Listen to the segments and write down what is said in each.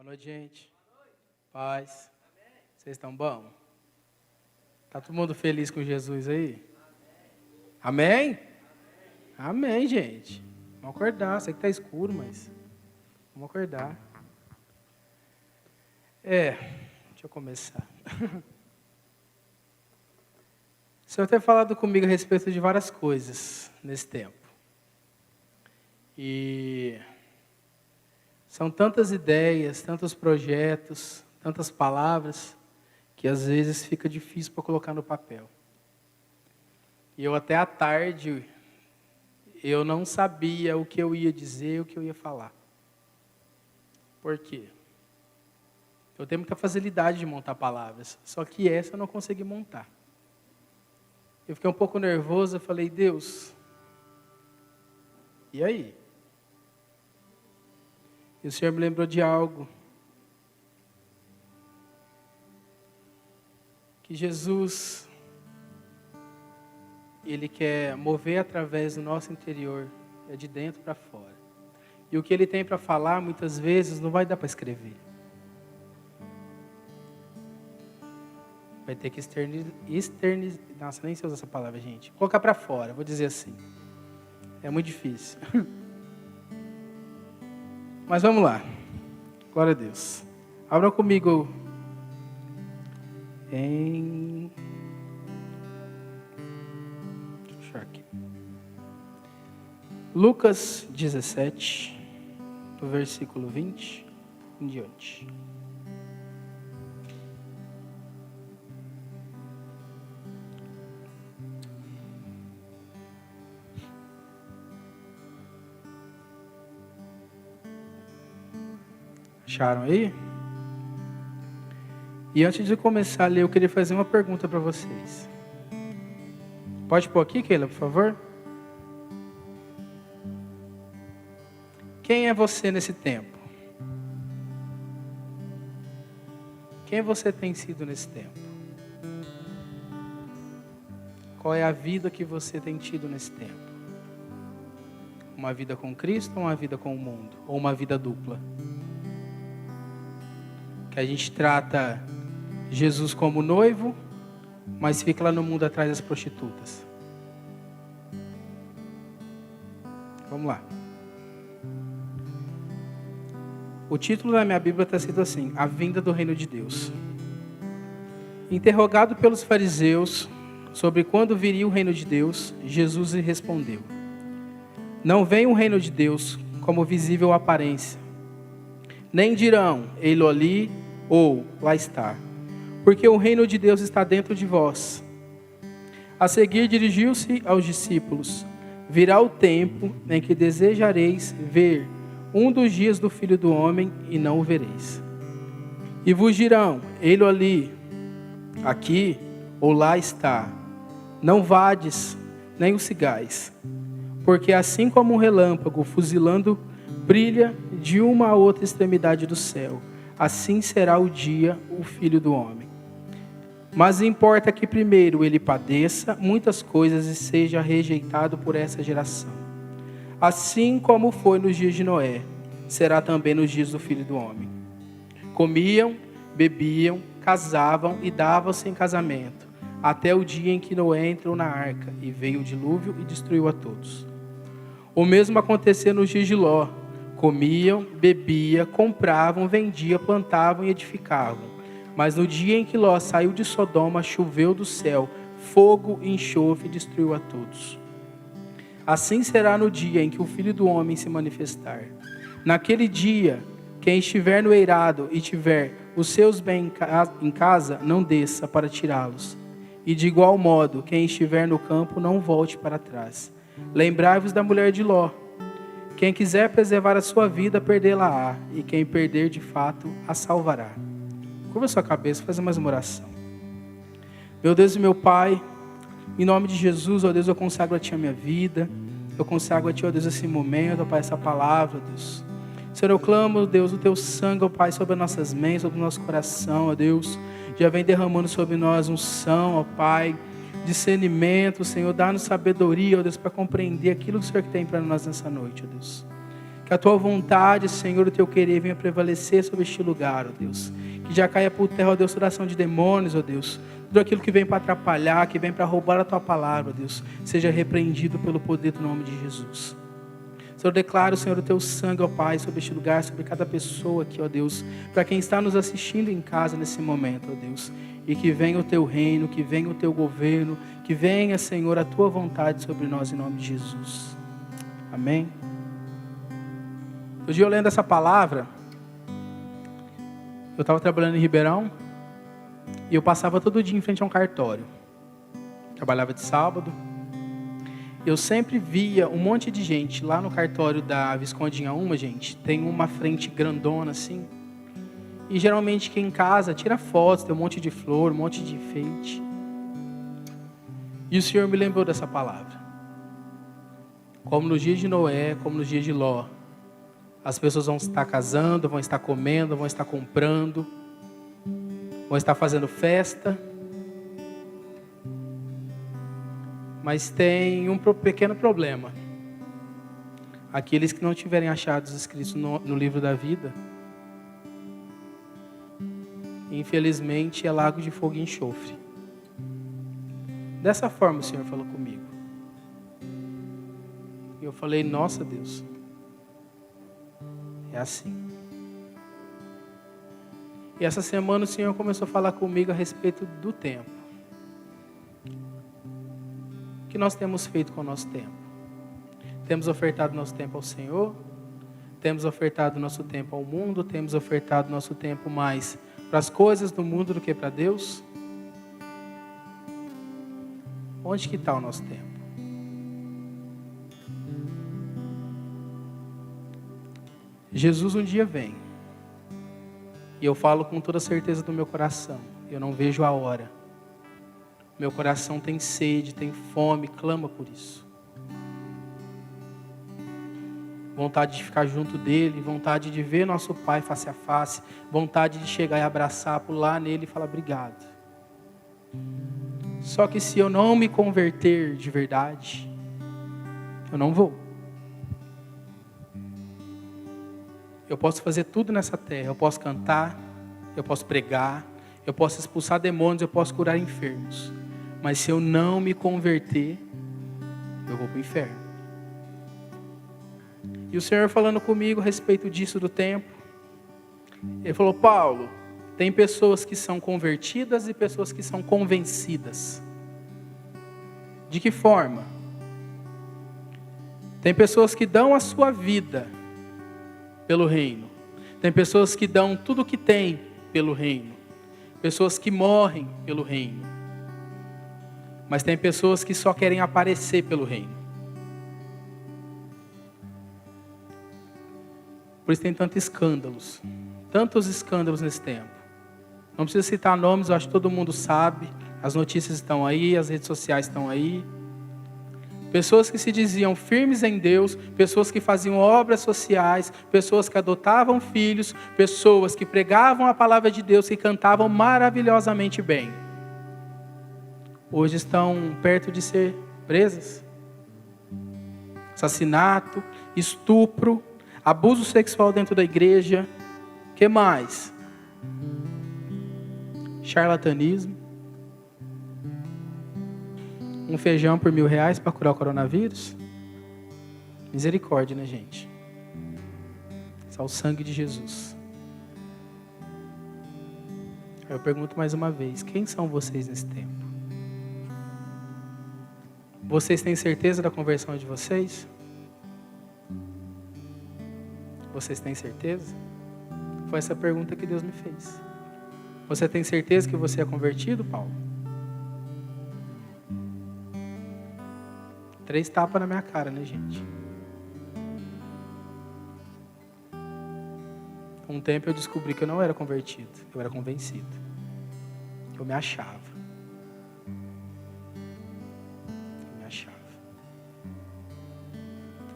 Boa noite, gente. Paz. Vocês estão bom? Tá todo mundo feliz com Jesus aí? Amém? Amém, gente. Vamos acordar. Sei que tá escuro, mas vamos acordar. Deixa eu começar. O Senhor tem falado comigo a respeito de várias coisas nesse tempo. E são tantas ideias, tantos projetos, tantas palavras, que às vezes fica difícil para colocar no papel. E eu até à tarde, eu não sabia o que eu ia dizer, o que eu ia falar. Por quê? Eu tenho muita facilidade de montar palavras, só que essa eu não consegui montar. Eu fiquei um pouco nervoso, eu falei, Deus, e aí? E o Senhor me lembrou de algo. Que Jesus, Ele quer mover através do nosso interior, é de dentro para fora. E o que Ele tem para falar, muitas vezes, não vai dar para escrever. Vai ter que externizar. Nossa, nem sei usar essa palavra, gente. Colocar para fora, vou dizer assim. É muito difícil. Mas vamos lá. Glória a Deus. Abra comigo em... Deixa eu achar aqui. Lucas 17, do versículo 20 em diante. Acharam aí? E antes de começar a ler, eu queria fazer uma pergunta para vocês. Pode pôr aqui, Keila, por favor? Quem é você nesse tempo? Quem você tem sido nesse tempo? Qual é a vida que você tem tido nesse tempo? Uma vida com Cristo ou uma vida com o mundo? Ou uma vida dupla? Que a gente trata Jesus como noivo, mas fica lá no mundo atrás das prostitutas. Vamos lá. O título da minha Bíblia está escrito assim: A Vinda do Reino de Deus. Interrogado pelos fariseus sobre quando viria o reino de Deus, Jesus lhe respondeu: Não vem o reino de Deus como visível aparência, nem dirão, ei-lo ali, ou lá está, porque o reino de Deus está dentro de vós. A seguir dirigiu-se aos discípulos: Virá o tempo em que desejareis ver um dos dias do Filho do Homem e não o vereis. E vos dirão, ei-lo ali, aqui, ou lá está. Não vades, nem o sigais, porque assim como um relâmpago fuzilando brilha de uma a outra extremidade do céu, assim será o dia, o Filho do Homem. Mas importa que primeiro ele padeça muitas coisas e seja rejeitado por essa geração. Assim como foi nos dias de Noé, será também nos dias do Filho do Homem. Comiam, bebiam, casavam e davam-se em casamento, até o dia em que Noé entrou na arca, e veio o dilúvio e destruiu a todos. O mesmo aconteceu nos dias de Ló. Comiam, bebiam, compravam, vendiam, plantavam e edificavam. Mas no dia em que Ló saiu de Sodoma, choveu do céu fogo e enxofre e destruiu a todos. Assim será no dia em que o Filho do Homem se manifestar. Naquele dia, quem estiver no eirado e tiver os seus bens em casa, não desça para tirá-los. E de igual modo, quem estiver no campo, não volte para trás. Lembrai-vos da mulher de Ló. Quem quiser preservar a sua vida, perdê-la-á. E quem perder, de fato, a salvará. Curva sua cabeça, faz mais uma oração. Meu Deus e meu Pai, em nome de Jesus, ó Deus, eu consagro a Ti a minha vida. Eu consagro a Ti, ó Deus, esse momento, ó Pai, essa palavra, ó Deus. Senhor, eu clamo, ó Deus, o Teu sangue, ó Pai, sobre as nossas mentes, sobre o nosso coração, ó Deus. Já vem derramando sobre nós unção, ó Pai, discernimento, Senhor. Dá-nos sabedoria, ó Deus, para compreender aquilo que o Senhor tem para nós nessa noite, ó Deus. Que a tua vontade, Senhor, o teu querer venha prevalecer sobre este lugar, ó Deus. Que já caia por terra, ó Deus, toda ação de demônios, ó Deus. Tudo aquilo que vem para atrapalhar, que vem para roubar a tua palavra, ó Deus, seja repreendido pelo poder do nome de Jesus. Senhor, eu declaro, Senhor, o teu sangue, ó Pai, sobre este lugar, sobre cada pessoa aqui, ó Deus. Para quem está nos assistindo em casa nesse momento, ó Deus. E que venha o teu reino, que venha o teu governo, que venha, Senhor, a tua vontade sobre nós, em nome de Jesus. Amém. Hoje eu lendo essa palavra, eu estava trabalhando em Ribeirão e eu passava todo dia em frente a um cartório. Trabalhava de sábado. Eu sempre via um monte de gente lá no cartório da Visconde Inhaúma, gente. Tem uma frente grandona assim. E geralmente quem em casa tira fotos, tem um monte de flor, um monte de enfeite. E o Senhor me lembrou dessa palavra. Como nos dias de Noé, como nos dias de Ló. As pessoas vão estar casando, vão estar comendo, vão estar comprando, vão estar fazendo festa. Mas tem um pequeno problema. Aqueles que não tiverem achado escritos no livro da vida, infelizmente é lago de fogo e enxofre. Dessa forma o Senhor falou comigo. E eu falei, nossa Deus. É assim. E essa semana o Senhor começou a falar comigo a respeito do tempo. O que nós temos feito com o nosso tempo? Temos ofertado nosso tempo ao Senhor? Temos ofertado nosso tempo ao mundo? Temos ofertado nosso tempo mais para as coisas do mundo do que para Deus? Onde que está o nosso tempo? Jesus um dia vem, e eu falo com toda certeza do meu coração, eu não vejo a hora. Meu coração tem sede, tem fome, clama por isso. Vontade de ficar junto dele, vontade de ver nosso Pai face a face, vontade de chegar e abraçar, pular nele e falar obrigado. Só que se eu não me converter de verdade, eu não vou. Eu posso fazer tudo nessa terra. Eu posso cantar, eu posso pregar, eu posso expulsar demônios, eu posso curar enfermos. Mas se eu não me converter, eu vou para o inferno. E o Senhor falando comigo a respeito disso do tempo. Ele falou, Paulo, tem pessoas que são convertidas e pessoas que são convencidas. De que forma? Tem pessoas que dão a sua vida pelo reino. Tem pessoas que dão tudo o que têm pelo reino. Pessoas que morrem pelo reino. Mas tem pessoas que só querem aparecer pelo reino. Por isso tem tantos escândalos nesse tempo. Não precisa citar nomes, eu acho que todo mundo sabe. As notícias estão aí, as redes sociais estão aí. Pessoas que se diziam firmes em Deus, pessoas que faziam obras sociais, pessoas que adotavam filhos, pessoas que pregavam a palavra de Deus, que cantavam maravilhosamente bem. Hoje estão perto de ser presas. Assassinato, estupro, abuso sexual dentro da igreja. O que mais? Charlatanismo. Um feijão por R$1.000 para curar o coronavírus? Misericórdia, né, gente? Isso é o sangue de Jesus. Eu pergunto mais uma vez, quem são vocês nesse tempo? Vocês têm certeza da conversão de vocês? Vocês têm certeza? Foi essa pergunta que Deus me fez. Você tem certeza que você é convertido, Paulo? 3 tapas na minha cara, né, gente? Um tempo eu descobri que eu não era convertido, eu era convencido. Eu me achava.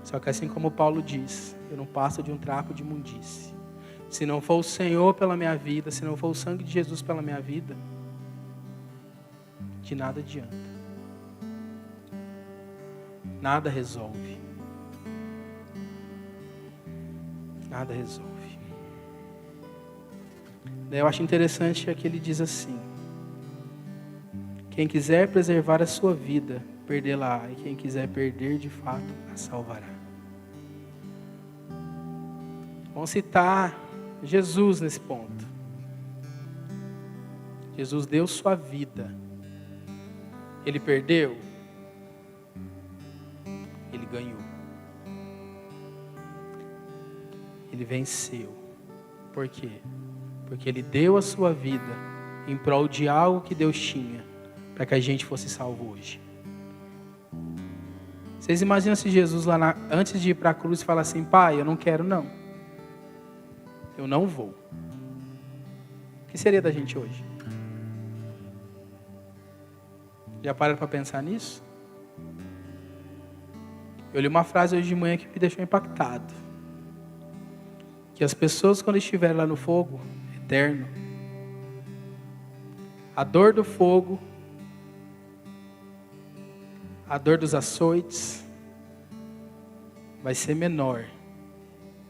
Só que assim como Paulo diz, eu não passo de um trapo de imundície. Se não for o Senhor pela minha vida, se não for o sangue de Jesus pela minha vida, de nada adianta. Nada resolve. Nada resolve. Daí eu acho interessante que ele diz assim: quem quiser preservar a sua vida, perdê-la, e quem quiser perder de fato, a salvará. Vamos citar Jesus nesse ponto. Jesus deu sua vida. Ele perdeu? Ele ganhou. Ele venceu. Por quê? Porque ele deu a sua vida em prol de algo que Deus tinha, para que a gente fosse salvo hoje. Vocês imaginam se Jesus antes de ir para a cruz fala assim: Pai, eu não quero não. Eu não vou. O que seria da gente hoje? Já pararam para pensar nisso? Eu li uma frase hoje de manhã que me deixou impactado. Que as pessoas, quando estiverem lá no fogo eterno, a dor do fogo, a dor dos açoites, vai ser menor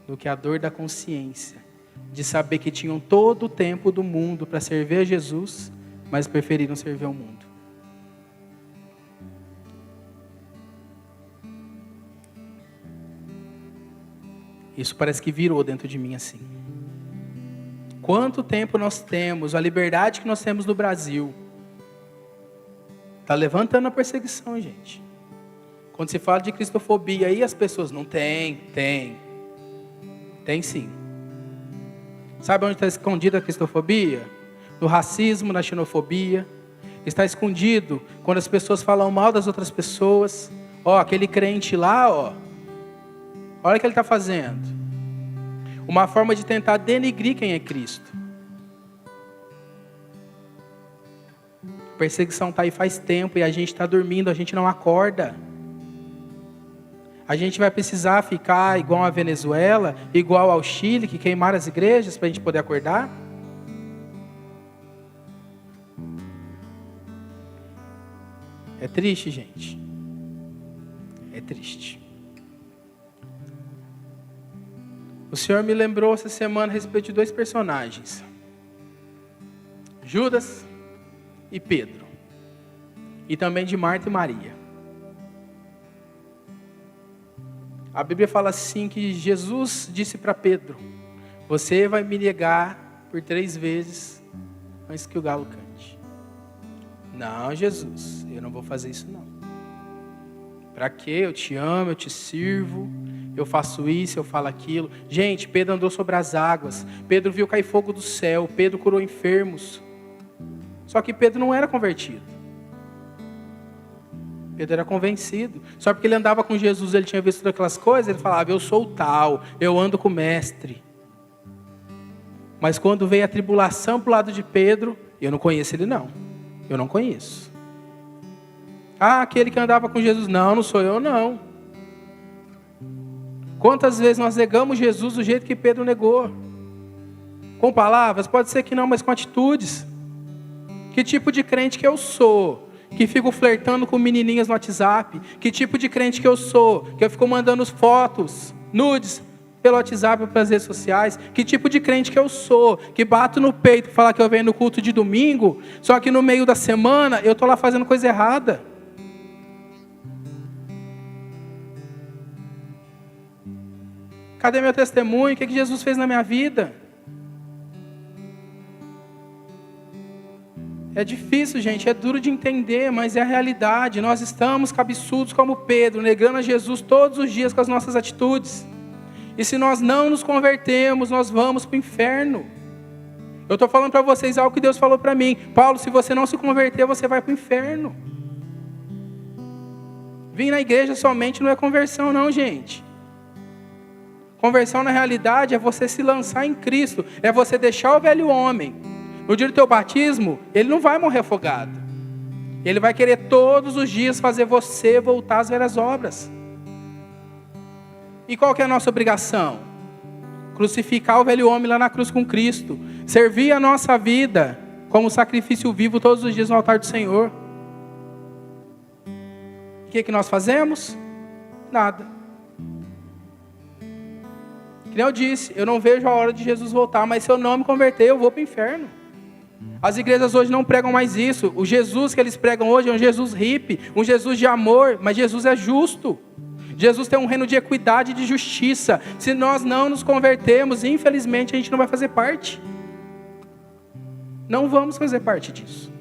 do que a dor da consciência, de saber que tinham todo o tempo do mundo para servir a Jesus, mas preferiram servir ao mundo. Isso parece que virou dentro de mim assim. Quanto tempo nós temos, a liberdade que nós temos no Brasil, está levantando a perseguição, gente. Quando se fala de cristofobia, aí as pessoas não tem sim. Sabe onde está escondida a cristofobia? No racismo, na xenofobia. Está escondido quando as pessoas falam mal das outras pessoas. Aquele crente lá, olha o que ele está fazendo. Uma forma de tentar denegrir quem é Cristo. A perseguição está aí faz tempo e a gente está dormindo, a gente não acorda. A gente vai precisar ficar igual a Venezuela, igual ao Chile, que queimaram as igrejas para a gente poder acordar? É triste, gente. É triste. O Senhor me lembrou essa semana a respeito de 2 personagens. Judas e Pedro. E também de Marta e Maria. A Bíblia fala assim que Jesus disse para Pedro: você vai me negar por 3 vezes antes que o galo cante. Não, Jesus, eu não vou fazer isso não. Para quê? Eu te amo, eu te sirvo. Eu faço isso, eu falo aquilo. Gente, Pedro andou sobre as águas. Pedro viu cair fogo do céu. Pedro curou enfermos. Só que Pedro não era convertido. Pedro era convencido. Só porque ele andava com Jesus, ele tinha visto aquelas coisas, ele falava: eu sou o tal, eu ando com o mestre. Mas quando veio a tribulação para o lado de Pedro, eu não conheço ele não. Eu não conheço. Aquele que andava com Jesus. Não sou eu não. Quantas vezes nós negamos Jesus do jeito que Pedro negou? Com palavras? Pode ser que não, mas com atitudes. Que tipo de crente que eu sou? Que fico flertando com menininhas no WhatsApp? Que tipo de crente que eu sou? Que eu fico mandando fotos, nudes, pelo WhatsApp, pelas redes sociais? Que tipo de crente que eu sou? Que bato no peito para falar que eu venho no culto de domingo, só que no meio da semana eu estou lá fazendo coisa errada? Cadê meu testemunho? O que Jesus fez na minha vida? É difícil, gente, é duro de entender, mas é a realidade. Nós estamos cabeçudos como Pedro, negando a Jesus todos os dias com as nossas atitudes. E se nós não nos convertermos, nós vamos para o inferno. Eu estou falando para vocês algo que Deus falou para mim. Paulo, se você não se converter, você vai para o inferno. Vir na igreja somente não é conversão não, gente. Conversão na realidade é você se lançar em Cristo. É você deixar o velho homem. No dia do teu batismo, ele não vai morrer afogado. Ele vai querer todos os dias fazer você voltar às velhas obras. E qual que é a nossa obrigação? Crucificar o velho homem lá na cruz com Cristo. Servir a nossa vida como sacrifício vivo todos os dias no altar do Senhor. O que nós fazemos? Nada. Que nem eu disse, eu não vejo a hora de Jesus voltar, mas se eu não me converter, eu vou para o inferno. As igrejas hoje não pregam mais isso. O Jesus que eles pregam hoje é um Jesus hippie, um Jesus de amor, mas Jesus é justo. Jesus tem um reino de equidade e de justiça. Se nós não nos convertermos, infelizmente a gente não vai fazer parte. Não vamos fazer parte disso.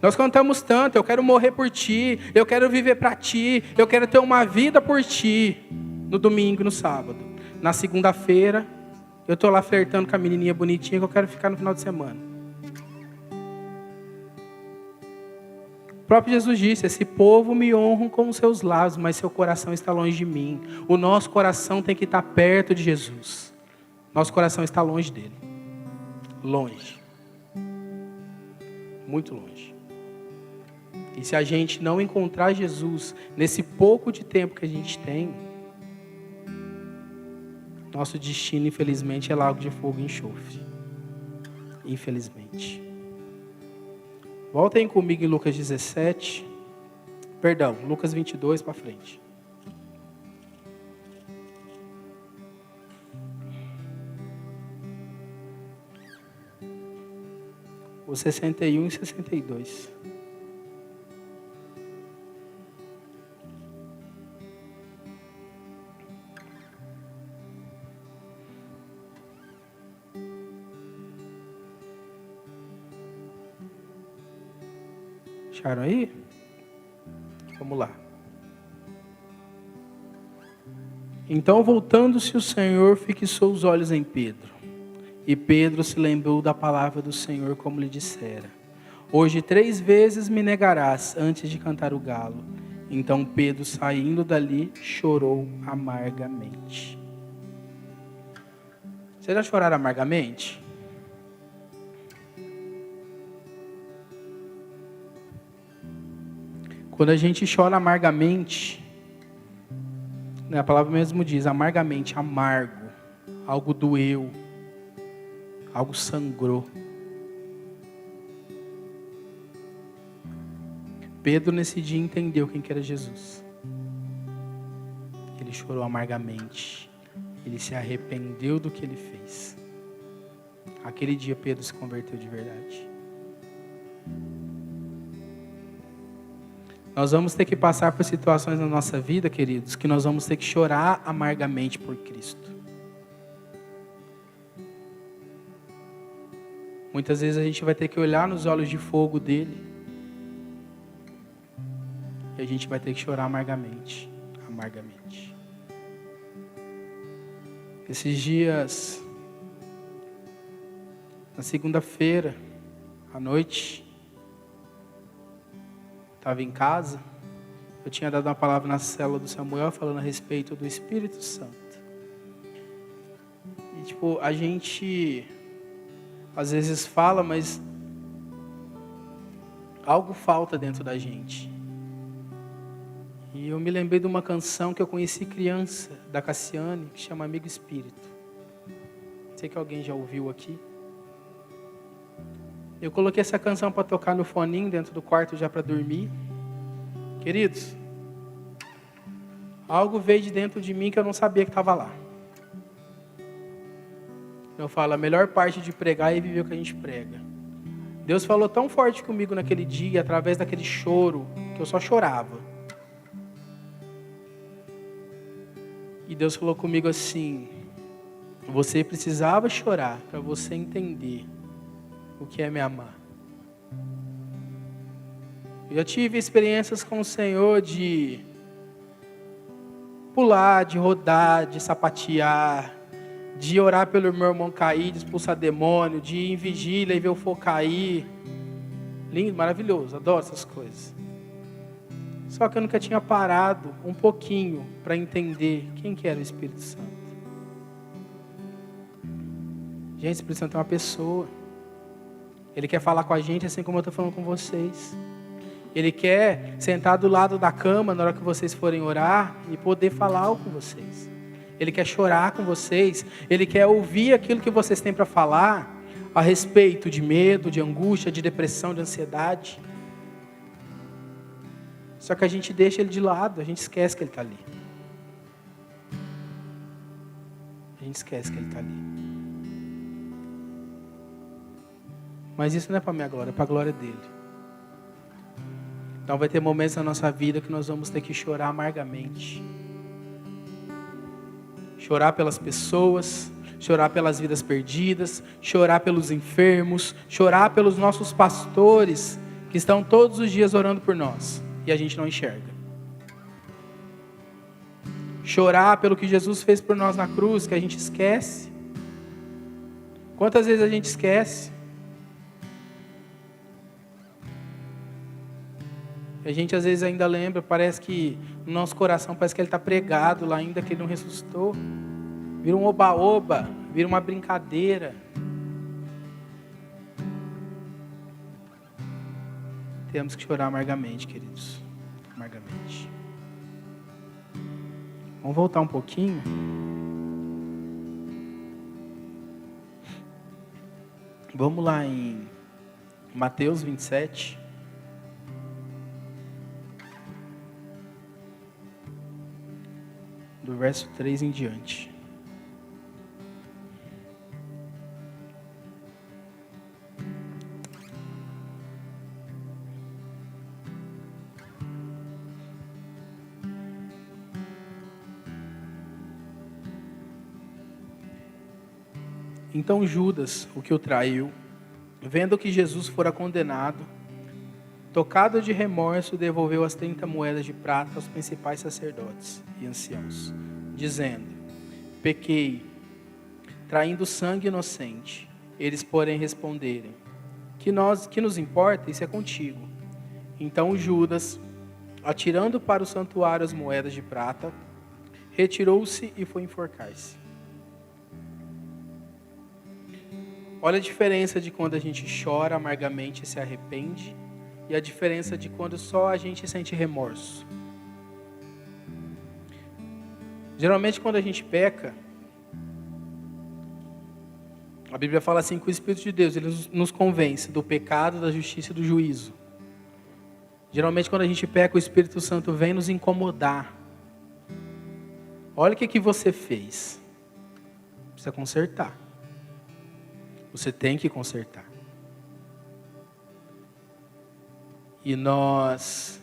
Nós cantamos tanto, eu quero morrer por ti, eu quero viver para ti, eu quero ter uma vida por ti, no domingo e no sábado. Na segunda-feira, eu estou lá flertando com a menininha bonitinha que eu quero ficar no final de semana. O próprio Jesus disse, esse povo me honra com os seus lábios, mas seu coração está longe de mim. O nosso coração tem que estar perto de Jesus. Nosso coração está longe dele. Longe. Muito longe. E se a gente não encontrar Jesus nesse pouco de tempo que a gente tem, nosso destino, infelizmente, é lago de fogo e enxofre. Infelizmente. Voltem comigo em Lucas 17. Perdão, Lucas 22 para frente. O 61 e 62. Acharam aí? Vamos lá. Então, voltando-se o Senhor, fixou os olhos em Pedro. E Pedro se lembrou da palavra do Senhor, como lhe dissera: hoje 3 vezes me negarás antes de cantar o galo. Então Pedro, saindo dali, chorou amargamente. Vocês já choraram amargamente? Quando a gente chora amargamente, né, a palavra mesmo diz, amargamente, amargo, algo doeu, algo sangrou. Pedro nesse dia entendeu quem que era Jesus. Ele chorou amargamente, ele se arrependeu do que ele fez. Aquele dia Pedro se converteu de verdade. Nós vamos ter que passar por situações na nossa vida, queridos, que nós vamos ter que chorar amargamente por Cristo. Muitas vezes a gente vai ter que olhar nos olhos de fogo dele. E a gente vai ter que chorar amargamente. Amargamente. Esses dias, na segunda-feira, à noite, estava em casa, eu tinha dado uma palavra na célula do Samuel falando a respeito do Espírito Santo. E a gente às vezes fala, mas algo falta dentro da gente. E eu me lembrei de uma canção que eu conheci criança, da Cassiane, que chama Amigo Espírito. Sei que alguém já ouviu aqui. Eu coloquei essa canção para tocar no foninho dentro do quarto já para dormir. Queridos, algo veio de dentro de mim que eu não sabia que estava lá. Eu falo, a melhor parte de pregar é viver o que a gente prega. Deus falou tão forte comigo naquele dia, através daquele choro, que eu só chorava. E Deus falou comigo assim: você precisava chorar para você entender o que é me amar. Eu já tive experiências com o Senhor de pular, de rodar, de sapatear, de orar pelo meu irmão cair, de expulsar demônio, de ir em vigília e ver o fogo cair. Lindo, maravilhoso, adoro essas coisas. Só que eu nunca tinha parado um pouquinho para entender quem que era o Espírito Santo. Gente, o Espírito Santo é uma pessoa. Ele quer falar com a gente assim como eu estou falando com vocês. Ele quer sentar do lado da cama na hora que vocês forem orar e poder falar com vocês. Ele quer chorar com vocês. Ele quer ouvir aquilo que vocês têm para falar a respeito de medo, de angústia, de depressão, de ansiedade. Só que a gente deixa ele de lado, a gente esquece que ele está ali. gente esquece que Ele está ali. Mas isso não é para a minha glória, é para a glória dEle. Então vai ter momentos na nossa vida que nós vamos ter que chorar amargamente. Chorar pelas pessoas, chorar pelas vidas perdidas, chorar pelos enfermos, chorar pelos nossos pastores que estão todos os dias orando por nós e a gente não enxerga. Chorar pelo que Jesus fez por nós na cruz, que a gente esquece. Quantas vezes a gente esquece? A gente às vezes ainda lembra, parece que no nosso coração parece que ele está pregado lá ainda, que ele não ressuscitou. Vira um oba-oba, vira uma brincadeira. Temos que chorar amargamente, queridos. Amargamente. Vamos voltar um pouquinho. Vamos lá em Mateus 27. Do verso 3 em diante. Então Judas, o que o traiu, vendo que Jesus fora condenado, tocado de remorso, devolveu as 30 moedas de prata aos principais sacerdotes e anciãos, dizendo: pequei, traindo sangue inocente. Eles, porém, responderam: que nos importa, isso é contigo. Então Judas, atirando para o santuário as moedas de prata, retirou-se e foi enforcar-se. Olha a diferença de quando a gente chora amargamente e se arrepende, e a diferença de quando só a gente sente remorso. Geralmente quando a gente peca, a Bíblia fala assim que o Espírito de Deus, ele nos convence do pecado, da justiça e do juízo. Geralmente quando a gente peca, o Espírito Santo vem nos incomodar. Olha o que você fez. Precisa consertar. Você tem que consertar. E nós,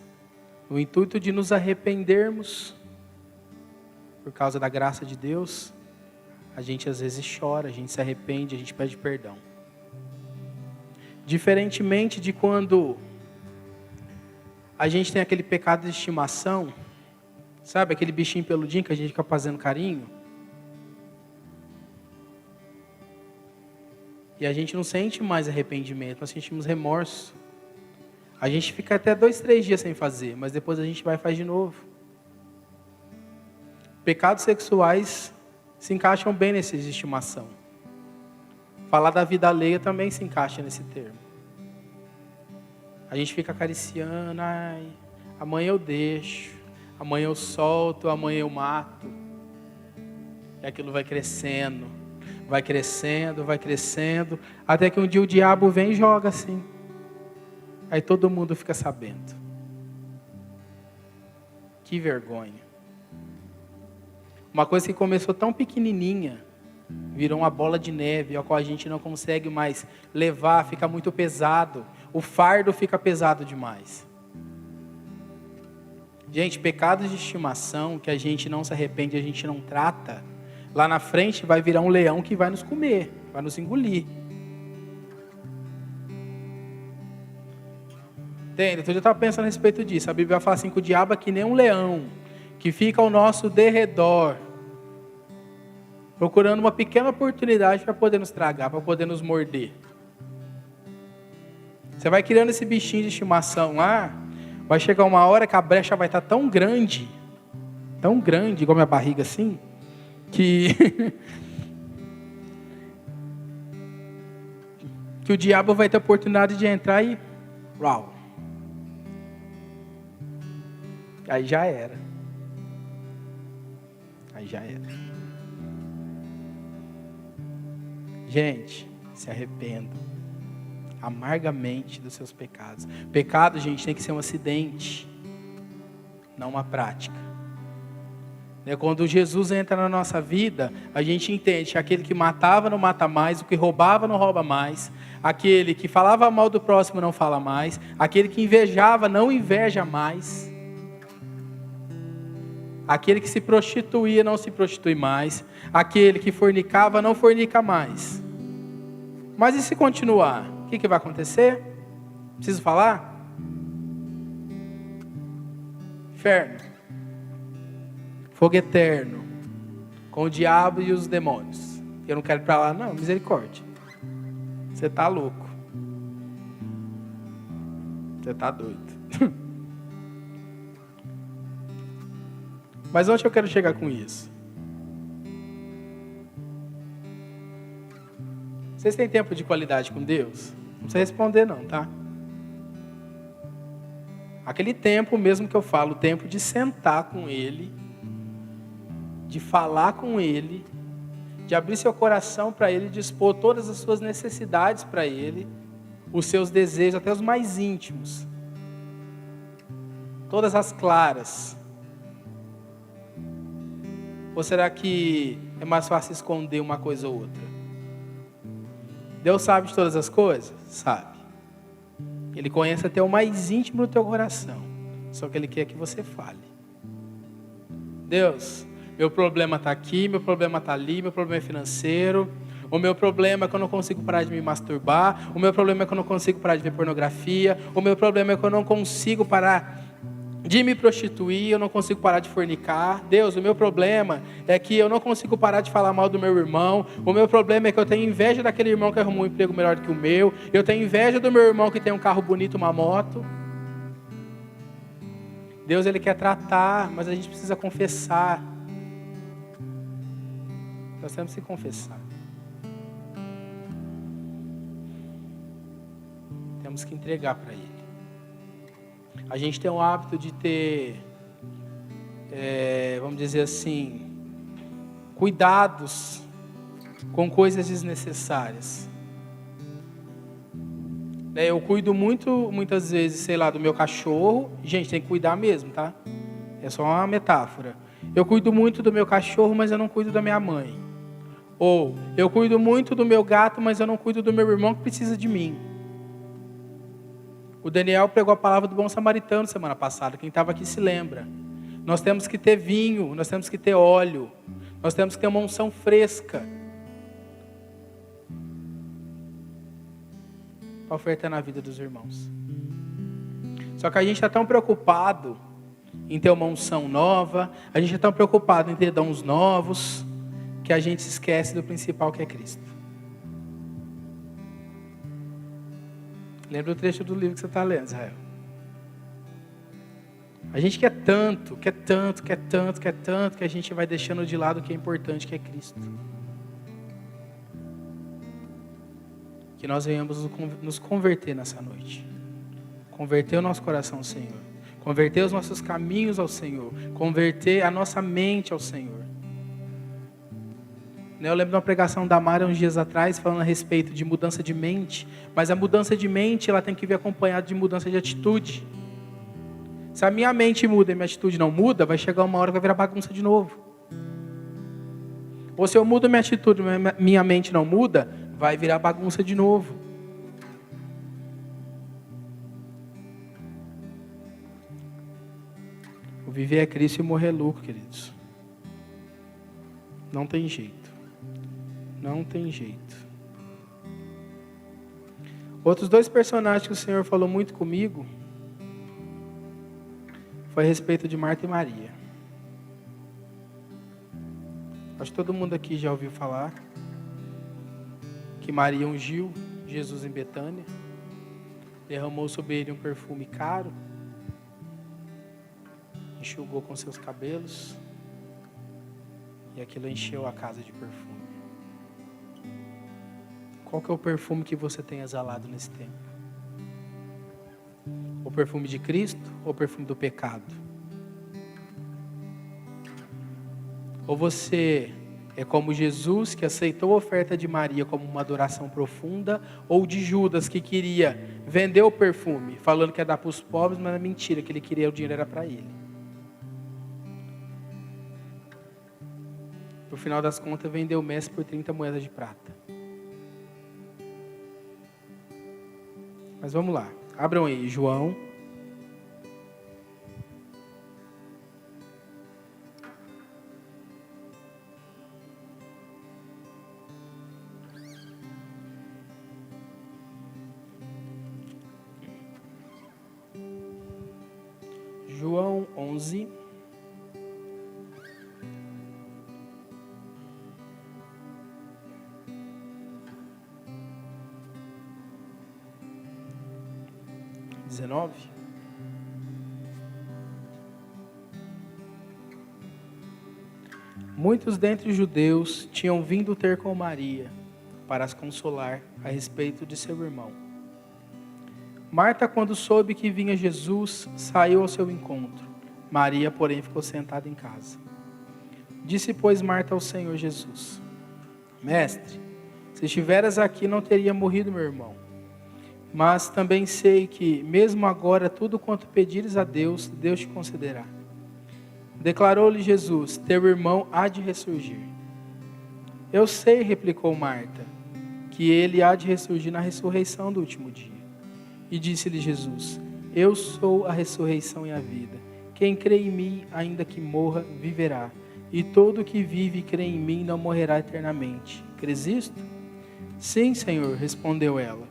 no intuito de nos arrependermos, por causa da graça de Deus, a gente às vezes chora, a gente se arrepende, a gente pede perdão. Diferentemente de quando a gente tem aquele pecado de estimação, sabe, aquele bichinho peludinho que a gente fica fazendo carinho, e a gente não sente mais arrependimento, nós sentimos remorso. A gente fica até 2, 3 dias sem fazer, mas depois a gente vai e faz de novo. Pecados sexuais se encaixam bem nesses de estimação. Falar da vida alheia também se encaixa nesse termo. A gente fica acariciando, ai, amanhã eu deixo, amanhã eu solto, amanhã eu mato. E aquilo vai crescendo. Vai crescendo, até que um dia o diabo vem e joga assim. Aí todo mundo fica sabendo. Que vergonha. Uma coisa que começou tão pequenininha, virou uma bola de neve, a qual a gente não consegue mais levar, fica muito pesado. O fardo fica pesado demais. Gente, pecados de estimação que a gente não se arrepende, a gente não trata, lá na frente vai virar um leão que vai nos comer, vai nos engolir. Entende? Então eu estava pensando a respeito disso. A Bíblia fala assim que o diabo é que nem um leão, que fica ao nosso derredor, procurando uma pequena oportunidade para poder nos tragar, para poder nos morder. Você vai criando esse bichinho de estimação lá, vai chegar uma hora que a brecha vai estar tão grande, igual minha barriga assim, que o diabo vai ter a oportunidade de entrar e uau. Aí já era. Gente, se arrependam amargamente dos seus pecados. Pecado, gente, tem que ser um acidente, não uma prática. Quando Jesus entra na nossa vida, a gente entende que aquele que matava não mata mais, o que roubava não rouba mais, aquele que falava mal do próximo não fala mais, aquele que invejava não inveja mais, aquele que se prostituía não se prostitui mais, aquele que fornicava não fornica mais. Mas e se continuar? O que vai acontecer? Preciso falar? Inferno. Fogo eterno, com o diabo e os demônios. Eu não quero ir para lá, não, misericórdia. Você está louco. Você está doido. Mas onde eu quero chegar com isso? Vocês têm tempo de qualidade com Deus? Não precisa responder não, tá? Aquele tempo mesmo que eu falo, o tempo de sentar com Ele, de falar com Ele, de abrir seu coração para Ele, de expor todas as suas necessidades para Ele, os seus desejos, até os mais íntimos, todas as claras. Ou será que é mais fácil esconder uma coisa ou outra? Deus sabe de todas as coisas? Sabe. Ele conhece até o mais íntimo do teu coração, só que Ele quer que você fale. Deus, meu problema está aqui, meu problema está ali, meu problema é financeiro. O meu problema é que eu não consigo parar de me masturbar. O meu problema é que eu não consigo parar de ver pornografia. O meu problema é que eu não consigo parar de me prostituir. Eu não consigo parar de fornicar. Deus, o meu problema é que eu não consigo parar de falar mal do meu irmão. O meu problema é que eu tenho inveja daquele irmão que arrumou um emprego melhor do que o meu. Eu tenho inveja do meu irmão que tem um carro bonito, uma moto. Deus, Ele quer tratar, mas a gente precisa confessar. Nós temos que se confessar. Temos que entregar para Ele. A gente tem o hábito de ter, vamos dizer assim, cuidados com coisas desnecessárias. Eu cuido muitas vezes, sei lá, do meu cachorro. Gente, tem que cuidar mesmo, tá? É só uma metáfora. Eu cuido muito do meu cachorro, mas eu não cuido da minha mãe. Ou, eu cuido muito do meu gato, mas eu não cuido do meu irmão que precisa de mim. O Daniel pregou a palavra do bom samaritano semana passada. Quem estava aqui se lembra. Nós temos que ter vinho, nós temos que ter óleo. Nós temos que ter uma unção fresca para ofertar na vida dos irmãos. Só que a gente está tão preocupado em ter uma unção nova, a gente está tão preocupado em ter dons novos, que a gente esquece do principal, que é Cristo. Lembra o trecho do livro que você está lendo, Israel? A gente quer tanto, que a gente vai deixando de lado o que é importante, que é Cristo. Que nós venhamos nos converter nessa noite. Converter o nosso coração ao Senhor. Converter os nossos caminhos ao Senhor. Converter a nossa mente ao Senhor. Eu lembro de uma pregação da Mara uns dias atrás, falando a respeito de mudança de mente. Mas a mudança de mente, ela tem que vir acompanhada de mudança de atitude. Se a minha mente muda e a minha atitude não muda, vai chegar uma hora que vai virar bagunça de novo. Ou se eu mudo minha atitude e minha mente não muda, vai virar bagunça de novo. O viver é Cristo e morrer é lucro, queridos. Não tem jeito. Não tem jeito. Outros dois personagens que o Senhor falou muito comigo foi a respeito de Marta e Maria. Acho que todo mundo aqui já ouviu falar que Maria ungiu Jesus em Betânia, derramou sobre ele um perfume caro, enxugou com seus cabelos e aquilo encheu a casa de perfume. Qual que é o perfume que você tem exalado nesse tempo? O perfume de Cristo ou o perfume do pecado? Ou você é como Jesus, que aceitou a oferta de Maria como uma adoração profunda, ou de Judas, que queria vender o perfume, falando que ia dar para os pobres, mas é mentira, que ele queria o dinheiro era para ele. No final das contas, vendeu o mestre por 30 moedas de prata. Mas vamos lá. Abram aí, João. João 11. Muitos dentre os judeus tinham vindo ter com Maria para as consolar a respeito de seu irmão. Marta, quando soube que vinha Jesus, saiu ao seu encontro. Maria, porém, ficou sentada em casa. Disse, pois, Marta ao Senhor Jesus: Mestre, se estiveras aqui, não teria morrido meu irmão. Mas também sei que, mesmo agora, tudo quanto pedires a Deus, Deus te concederá. Declarou-lhe Jesus: teu irmão há de ressurgir. Eu sei, replicou Marta, que ele há de ressurgir na ressurreição do último dia. E disse-lhe Jesus: eu sou a ressurreição e a vida. Quem crê em mim, ainda que morra, viverá. E todo que vive e crê em mim não morrerá eternamente. Crês isto? Sim, Senhor, respondeu ela.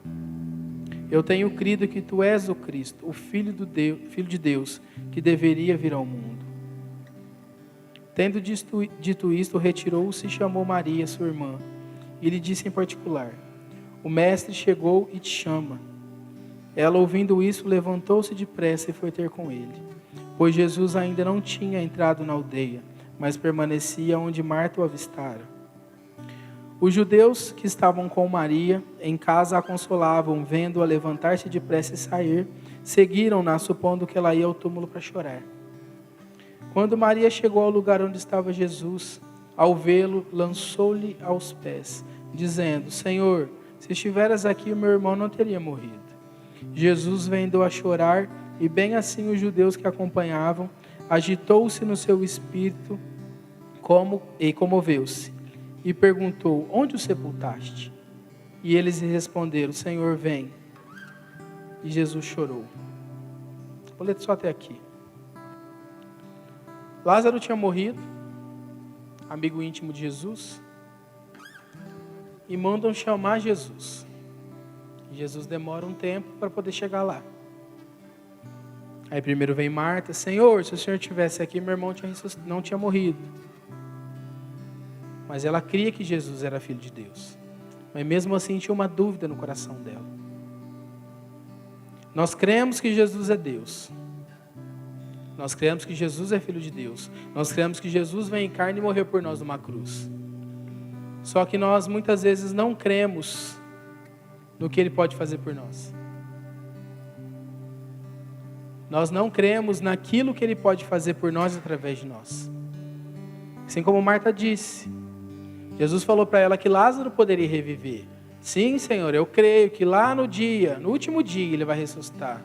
Eu tenho crido que tu és o Cristo, o Filho de Deus, que deveria vir ao mundo. Tendo dito isto, retirou-se e chamou Maria, sua irmã, e lhe disse em particular: o mestre chegou e te chama. Ela, ouvindo isso, levantou-se depressa e foi ter com ele, pois Jesus ainda não tinha entrado na aldeia, mas permanecia onde Marta o avistara. Os judeus que estavam com Maria em casa a consolavam, vendo-a levantar-se depressa e sair, seguiram-na, supondo que ela ia ao túmulo para chorar. Quando Maria chegou ao lugar onde estava Jesus, ao vê-lo, lançou-lhe aos pés, dizendo: Senhor, se estiveras aqui, o meu irmão não teria morrido. Jesus vendeu a chorar, e bem assim os judeus que acompanhavam, agitou-se no seu espírito e comoveu-se, e perguntou: onde o sepultaste? E eles lhe responderam: Senhor, vem. E Jesus chorou. Vou ler só até aqui. Lázaro tinha morrido, amigo íntimo de Jesus, e mandam chamar Jesus. Jesus demora um tempo para poder chegar lá. Aí primeiro vem Marta: Senhor, se o Senhor estivesse aqui, meu irmão não tinha morrido. Mas ela cria que Jesus era filho de Deus. Mas mesmo assim tinha uma dúvida no coração dela. Nós cremos que Jesus é Deus. Nós cremos que Jesus é Filho de Deus. Nós cremos que Jesus veio em carne e morreu por nós numa cruz. Só que nós muitas vezes não cremos no que Ele pode fazer por nós. Nós não cremos naquilo que Ele pode fazer por nós através de nós. Assim como Marta disse. Jesus falou para ela que Lázaro poderia reviver. Sim, Senhor, eu creio que lá no último dia, Ele vai ressuscitar.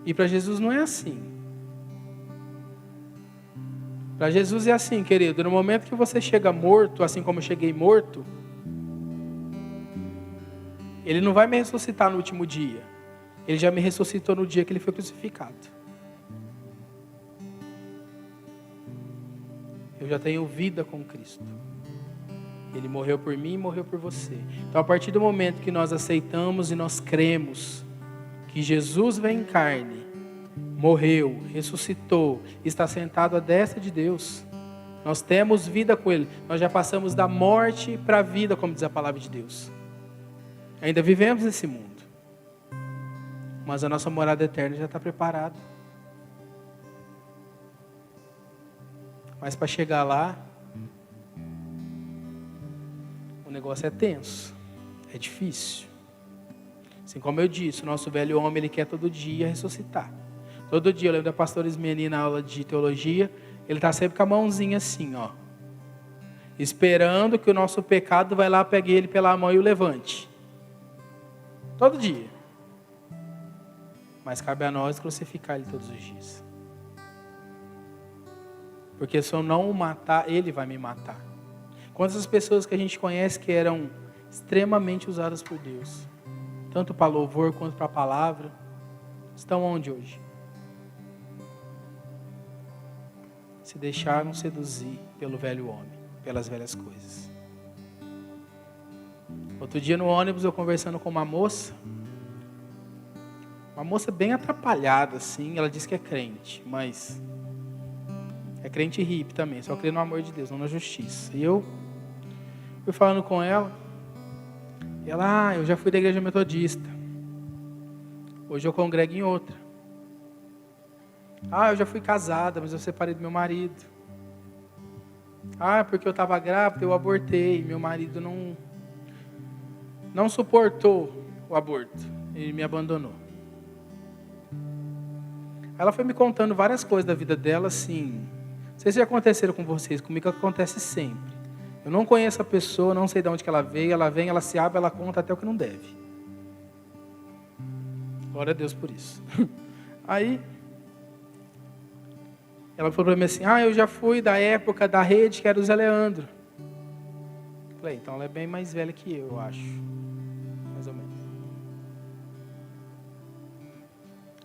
E para Jesus não é assim. Para Jesus é assim, querido. No momento que você chega morto, assim como eu cheguei morto, Ele não vai me ressuscitar no último dia. Ele já me ressuscitou no dia que Ele foi crucificado. Eu já tenho vida com Cristo. Ele morreu por mim e morreu por você. Então, a partir do momento que nós aceitamos e nós cremos que Jesus veio em carne, morreu, ressuscitou, está sentado à destra de Deus, nós temos vida com Ele. Nós já passamos da morte para a vida, como diz a palavra de Deus. Ainda vivemos nesse mundo, mas a nossa morada eterna já está preparada. Mas para chegar lá, o negócio é tenso, é difícil. Assim como eu disse, o nosso velho homem, ele quer todo dia ressuscitar. Todo dia, eu lembro da pastora Ismeni na aula de teologia, ele está sempre com a mãozinha assim, ó, esperando que o nosso pecado vai lá, pegue ele pela mão e o levante. Todo dia. Mas cabe a nós crucificar ele todos os dias. Porque se eu não o matar, ele vai me matar. Quantas pessoas que a gente conhece que eram extremamente usadas por Deus, tanto para louvor quanto para a palavra, estão onde hoje? Se deixaram seduzir pelo velho homem, pelas velhas coisas. Outro dia no ônibus eu conversando com uma moça bem atrapalhada assim, ela disse que é crente, mas é crente hippie também, só crê no amor de Deus, não na justiça. E eu fui falando com ela, e ela, eu já fui da igreja metodista, hoje eu congrego em outra. Eu já fui casada, mas eu separei do meu marido. Porque eu estava grávida, eu abortei, meu marido não suportou o aborto, ele me abandonou. Ela foi me contando várias coisas da vida dela, assim, não sei se já aconteceram com vocês, comigo acontece sempre. Eu não conheço a pessoa, não sei de onde que ela veio, ela se abre, ela conta até o que não deve. Glória a Deus por isso. Aí, ela falou para mim assim, eu já fui da época da rede, que era o Zé Leandro. Falei, então ela é bem mais velha que eu acho. Mais ou menos.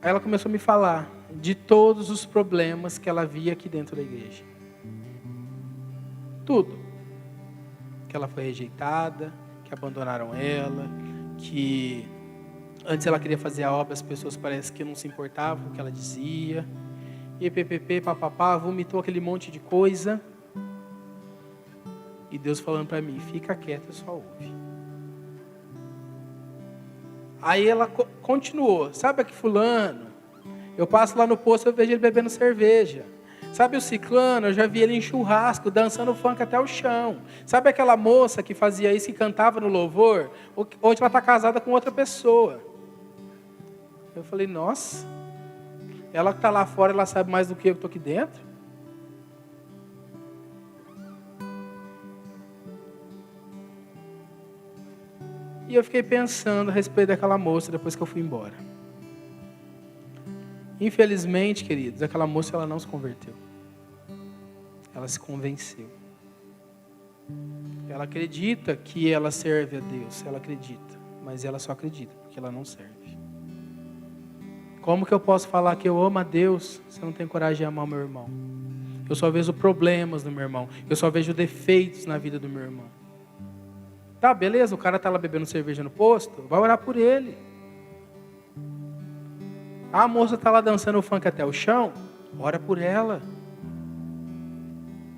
Aí ela começou a me falar de todos os problemas que ela via aqui dentro da igreja. Tudo. Que ela foi rejeitada, que abandonaram ela, que antes ela queria fazer a obra, as pessoas parece que não se importavam com o que ela dizia. E ppp, papapá, vomitou aquele monte de coisa. E Deus falando para mim, fica quieta, só ouve. Aí ela continuou, sabe que fulano, eu passo lá no posto, eu vejo ele bebendo cerveja. Sabe o ciclano, eu já vi ele em churrasco, dançando funk até o chão. Sabe aquela moça que fazia isso, que cantava no louvor? Hoje ela está casada com outra pessoa. Eu falei, nossa, ela que está lá fora, ela sabe mais do que eu estou aqui dentro? E eu fiquei pensando a respeito daquela moça depois que eu fui embora. Infelizmente, queridos, aquela moça ela não se converteu. Ela se convenceu. Ela acredita que ela serve a Deus, ela acredita, mas ela só acredita porque ela não serve. Como que eu posso falar que eu amo a Deus se eu não tenho coragem de amar o meu irmão? Eu só vejo problemas no meu irmão, eu só vejo defeitos na vida do meu irmão. Tá, beleza, o cara tá lá bebendo cerveja no posto, vai orar por ele. A moça tá lá dançando o funk até o chão, ora por ela.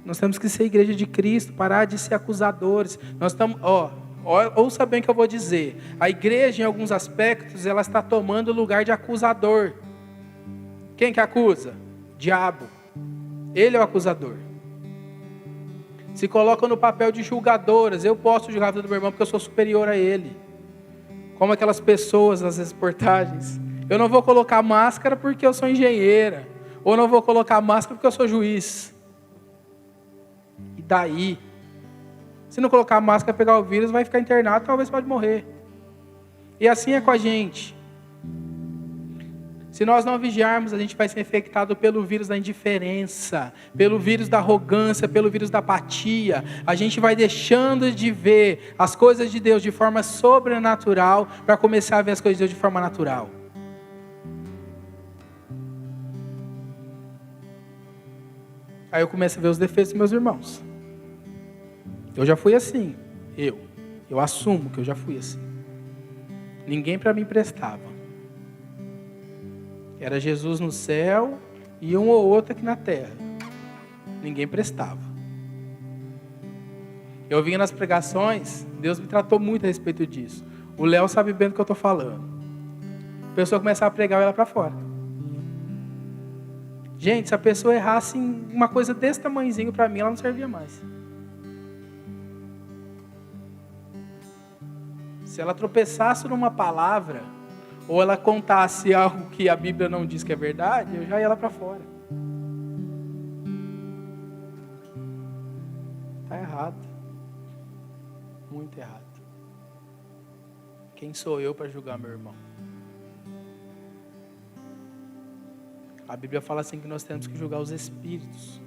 Nós temos que ser igreja de Cristo, parar de ser acusadores. Nós estamos, ouça bem o que eu vou dizer. A igreja, em alguns aspectos, ela está tomando o lugar de acusador. Quem que acusa? Diabo. Ele é o acusador. Se colocam no papel de julgadoras. Eu posso julgar a vida do meu irmão porque eu sou superior a ele. Como aquelas pessoas nas reportagens. Eu não vou colocar máscara porque eu sou engenheira. Ou não vou colocar máscara porque eu sou juiz. E daí? Se não colocar máscara, pegar o vírus, vai ficar internado, talvez pode morrer. E assim é com a gente. Se nós não vigiarmos, a gente vai ser infectado pelo vírus da indiferença, pelo vírus da arrogância, pelo vírus da apatia. A gente vai deixando de ver as coisas de Deus de forma sobrenatural para começar a ver as coisas de Deus de forma natural. Aí eu começo a ver os defeitos dos meus irmãos. Eu já fui assim. Eu assumo que eu já fui assim. Ninguém para mim prestava. Era Jesus no céu e um ou outro aqui na terra. Ninguém prestava. Eu vinha nas pregações, Deus me tratou muito a respeito disso. O Léo sabe bem do que eu estou falando. A pessoa começava a pregar e ela para fora. Gente, se a pessoa errasse em uma coisa desse tamanhozinho para mim, ela não servia mais. Se ela tropeçasse numa palavra, ou ela contasse algo que a Bíblia não diz que é verdade, eu já ia lá para fora. Está errado. Muito errado. Quem sou eu para julgar meu irmão? A Bíblia fala assim que nós temos que julgar os espíritos.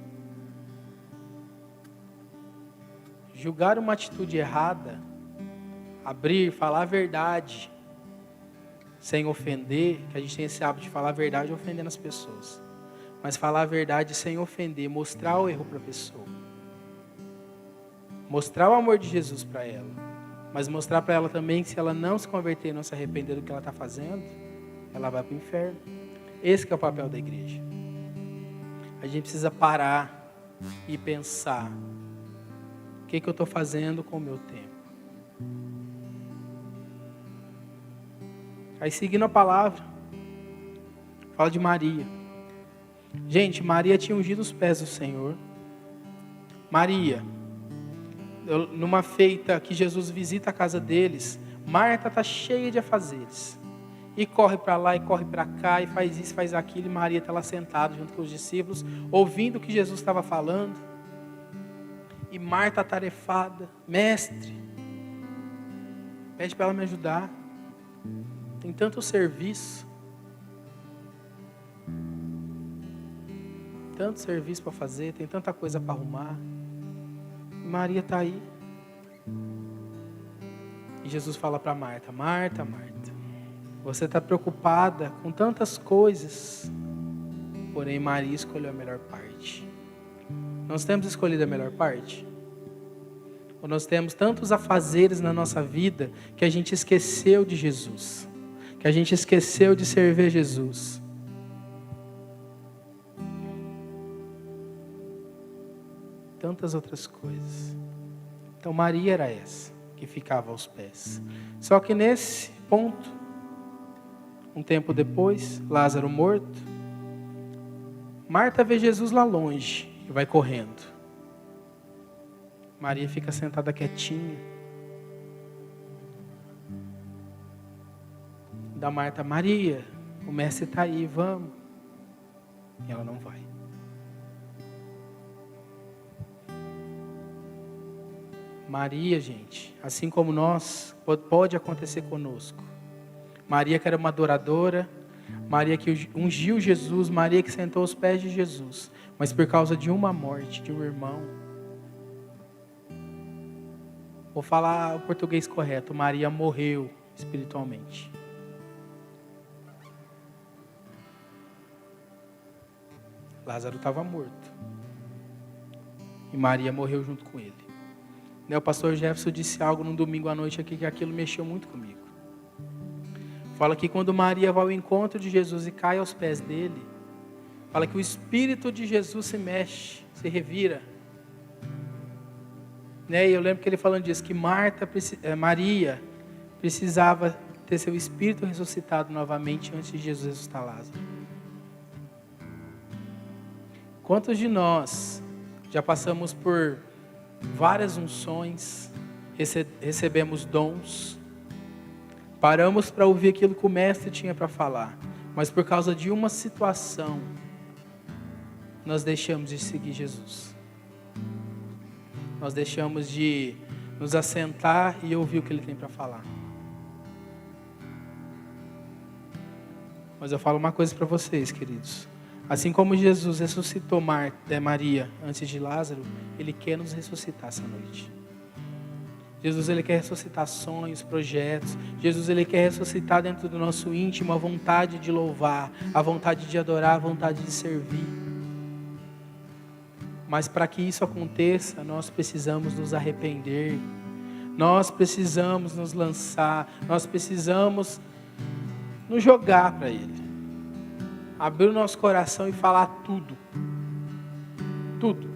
julgar uma atitude errada, abrir, falar a verdade, sem ofender, que a gente tem esse hábito de falar a verdade ofendendo as pessoas. Mas falar a verdade sem ofender, mostrar o erro para a pessoa. Mostrar o amor de Jesus para ela. Mas mostrar para ela também que se ela não se converter e não se arrepender do que ela está fazendo, ela vai para o inferno. Esse que é o papel da igreja. A gente precisa parar e pensar: o que eu estou fazendo com o meu tempo? Aí seguindo a palavra, fala de Maria. Gente, Maria tinha ungido os pés do Senhor. Maria, numa feita que Jesus visita a casa deles, Marta está cheia de afazeres. E corre para lá e corre para cá e faz isso, faz aquilo. E Maria está lá sentada junto com os discípulos, ouvindo o que Jesus estava falando. E Marta atarefada: mestre, pede para ela me ajudar. Tem tanto serviço. Tanto serviço para fazer, tem tanta coisa para arrumar. E Maria está aí. E Jesus fala para Marta: Marta, Marta, você está preocupada com tantas coisas, porém Maria escolheu a melhor parte. Nós temos escolhido a melhor parte? Ou nós temos tantos afazeres na nossa vida que a gente esqueceu de Jesus, que a gente esqueceu de servir Jesus? Tantas outras coisas. Então Maria era essa que ficava aos pés. Só que nesse ponto, um tempo depois, Lázaro morto, Marta vê Jesus lá longe e vai correndo. Maria fica sentada quietinha. Da Marta: Maria, o mestre está aí, vamos. E ela não vai. Maria, gente, assim como nós, pode acontecer conosco. Maria que era uma adoradora, Maria que ungiu Jesus, Maria que sentou aos pés de Jesus, mas por causa de uma morte de um irmão, vou falar o português correto, Maria morreu espiritualmente. Lázaro estava morto e Maria morreu junto com ele. O pastor Jefferson disse algo num domingo à noite aqui que aquilo mexeu muito comigo. Fala que quando Maria vai ao encontro de Jesus e cai aos pés dele, fala que o Espírito de Jesus se mexe, se revira. E eu lembro que ele falando disso, que Maria precisava ter seu espírito ressuscitado novamente antes de Jesus ressuscitar Lázaro. Quantos de nós já passamos por várias unções, recebemos dons, paramos para ouvir aquilo que o mestre tinha para falar, mas por causa de uma situação, nós deixamos de seguir Jesus. Nós deixamos de nos assentar e ouvir o que ele tem para falar. Mas eu falo uma coisa para vocês, queridos. Assim como Jesus ressuscitou Maria antes de Lázaro, ele quer nos ressuscitar essa noite. Jesus, ele quer ressuscitar sonhos, projetos. Jesus, ele quer ressuscitar dentro do nosso íntimo a vontade de louvar, a vontade de adorar, a vontade de servir. Mas para que isso aconteça, nós precisamos nos arrepender. Nós precisamos nos lançar. Nós precisamos nos jogar para ele. Abrir o nosso coração e falar tudo. Tudo.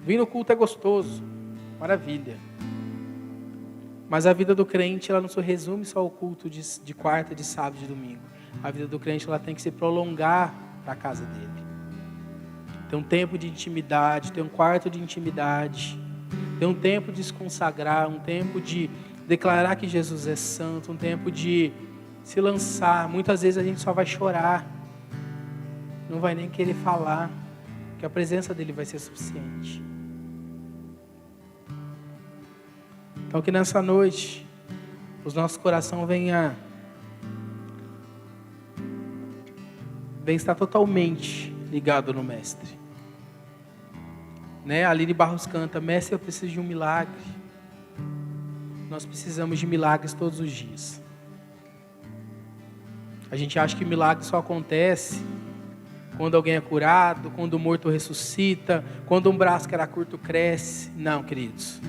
Vir no culto é gostoso. Maravilha. Mas a vida do crente, ela não se resume só ao culto de quarta, de sábado e de domingo. A vida do crente, ela tem que se prolongar para a casa dele. Tem um tempo de intimidade, tem um quarto de intimidade. Tem um tempo de se consagrar, um tempo de declarar que Jesus é santo, um tempo de se lançar. Muitas vezes a gente só vai chorar, não vai nem querer falar, que a presença dele vai ser suficiente. Então que nessa noite o nosso coração venha estar totalmente ligado no Mestre. né? A Aline Barros canta: mestre, eu preciso de um milagre. Nós precisamos de milagres todos os dias. A gente acha que milagre só acontece quando alguém é curado, quando o morto ressuscita, quando um braço que era curto cresce. Não, queridos.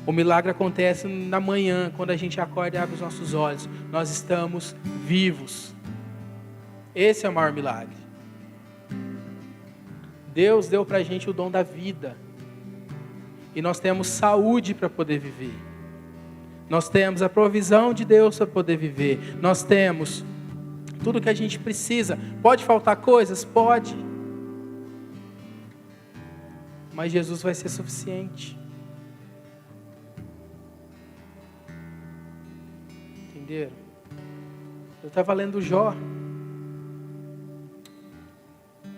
O milagre acontece na manhã, quando a gente acorda e abre os nossos olhos. Nós estamos vivos. Esse é o maior milagre. Deus deu para a gente o dom da vida. E nós temos saúde para poder viver. Nós temos a provisão de Deus para poder viver. Nós temos tudo que a gente precisa. Pode faltar coisas? Pode. Mas Jesus vai ser suficiente. Entenderam? Eu estava lendo Jó.